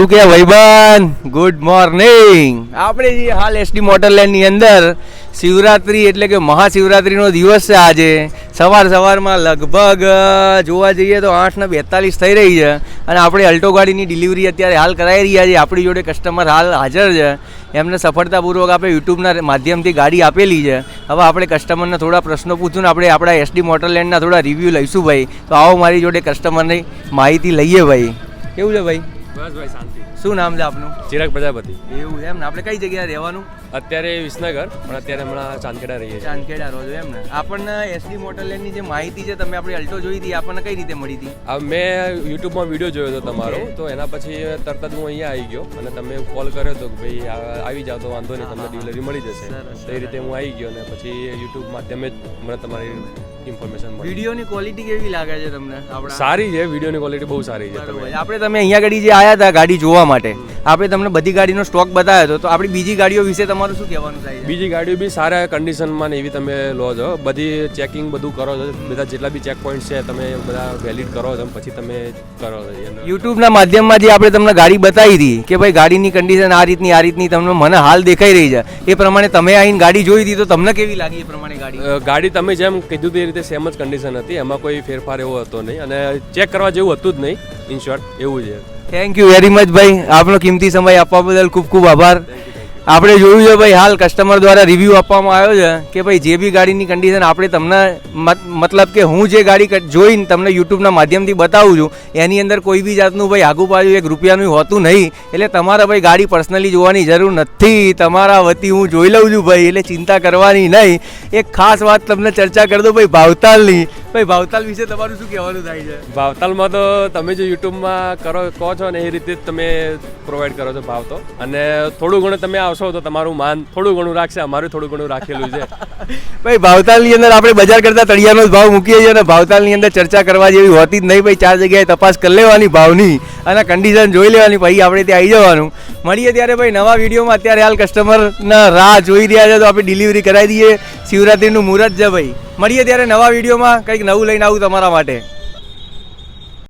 શું કે ભાઈબંધ, ગુડ મોર્નિંગ. આપણે જે હાલ એસડી મોટરલેન્ડની અંદર શિવરાત્રી એટલે કે મહાશિવરાત્રીનો દિવસ છે. આજે સવારમાં લગભગ જોવા જઈએ તો 8:42 થઈ રહી છે અને આપણે અલ્ટો ગાડીની ડિલિવરી અત્યારે હાલ કરાવી રહ્યા છીએ. આપણી જોડે કસ્ટમર હાલ હાજર છે. એમને સફળતાપૂર્વક આપણે યુટ્યુબના માધ્યમથી ગાડી આપેલી છે. હવે આપણે કસ્ટમરને થોડા પ્રશ્નો પૂછું ને આપણે આપણા એસડી મોટરલેન્ડના થોડા રિવ્યૂ લઈશું ભાઈ. તો આવો મારી જોડે કસ્ટમરની માહિતી લઈએ ભાઈ. કેવું છે ભાઈ? બસ ભાઈ શાંતિ. શું નામ છે આપનું? ચિરાગ પ્રજાપતિ. એવું એમ ને? આપણે કઈ જગ્યાએ રહેવાનું? અત્યારે વિસનગર, પણ અત્યારે હમણાં ચાંદખેડા રહીએ છીએ. ચાંદખેડા રહો છો એમ ને? આપણને એસડી મોટરલેન્ડની જે માહિતી છે, તમે આપણી અલ્ટો જોઈ હતી, આપણને કઈ રીતે મળી હતી? હવે મેં યુટ્યુબમાં વિડીયો જોયો હતો તમારો, તો એના પછી તરત જ હું અહીંયા આવી ગયો અને તમે કોલ કર્યો હતો કે ભાઈ આવી જાઓ તો વાંધો નહીં, તમને ડિલિવરી મળી જશે. તો એ રીતે હું આવી ગયો અને પછી યુટ્યુબ માધ્યમે જ મને તમારી ઇન્ફોર્મેશન મળી. વિડીયોની ક્વોલિટી કેવી લાગે છે તમને? આપણા સારી છે, વિડીયોની ક્વોલિટી બહુ સારી છે. તમે અહીંયા ગાડી જે આવ્યા હતા ગાડી જોવા માટે, આપણે તમને બધી ગાડીનો સ્ટોક બતાવ્યો હતો, તો આપણી બીજી ગાડીઓ વિશે તમારું શું કહેવાનું થાય? બીજી ગાડીઓ બી સારા કન્ડિશનમાં ને એવી તમે લો છો, બધી ચેકિંગ બધું કરો છો, બધા જેટલા બી ચેક પોઈન્ટ છે તમે બધા વેલિડ કરો છો, પછી તમે કરો છો. યુટ્યુબના માધ્યમમાં જે આપણે તમને ગાડી બતાવી હતી કે ભાઈ ગાડીની કન્ડિશન આ રીતની તમને મને હાલ દેખાઈ રહી છે, એ પ્રમાણે તમે આવીને ગાડી જોઈ હતી, તો તમને કેવી લાગી? એ પ્રમાણે ગાડી તમે જેમ કીધું તે રીતે સેમ જ કન્ડિશન હતી, એમાં કોઈ ફેરફાર એવો હતો નહીં અને ચેક કરવા જેવું હતું જ નહીં. ઇન શોર્ટ એવું છે. થેન્ક યુ વેરી મચ ભાઈ, આપનો કિંમતી સમય આપવા બદલ ખૂબ ખૂબ આભાર. આપણે જોયું છે ભાઈ, હાલ કસ્ટમર દ્વારા રિવ્યૂ આપવામાં આવ્યો છે કે ભાઈ જે બી ગાડીની કન્ડિશન આપણે તમને મતલબ કે હું જે ગાડી જોઈને તમને યુટ્યુબના માધ્યમથી બતાવું છું, એની અંદર કોઈ બી જાતનું ભાઈ આગુ પાછું 1 રૂપિયાનું હોતું નહીં. એટલે તમારે ભાઈ ગાડી પર્સનલી જોવાની જરૂર નથી. તમારા વતી હું જોઈ લઉં છું ભાઈ, એટલે ચિંતા કરવાની નહીં. એક ખાસ વાત તમને ચર્ચા કરી દો ભાઈ, ભાવતાલની. ભાઈ ભાવતાલ વિશે તમારું શું કહેવાનું થાય છે? ભાવતાલમાં તો તમે જે યુટ્યુબમાં કહો છો ને એ રીતે જ તમે પ્રોવાઈડ કરો છો ભાવ તો, અને થોડું ઘણું તમે આવશો તો તમારું માન થોડું ઘણું રાખશે, અમારું થોડું ઘણું રાખેલું છે. ભાઈ ભાવતાલની અંદર આપણે બજાર કરતા તળિયાનો જ ભાવ મૂકીએ છીએ અને ભાવતાલની અંદર ચર્ચા કરવા જેવી હોતી જ નહીં ભાઈ. 4 જગ્યાએ તપાસ કરી લેવાની ભાવની અને કન્ડિશન જોઈ લેવાની, પછી આપણે ત્યાં આવી જવાનું. મળીએ ત્યારે ભાઈ નવા વિડીયોમાં. અત્યારે હાલ કસ્ટમરના રાહ જોઈ રહ્યા છે, તો આપણે ડિલિવરી કરાવી દઈએ. શિવરાત્રીનું મુહૂર્ત છે ભાઈ. મળીએ ત્યારે નવા વિડીયોમાં, કંઈક નવું લઈને આવું તમારા માટે.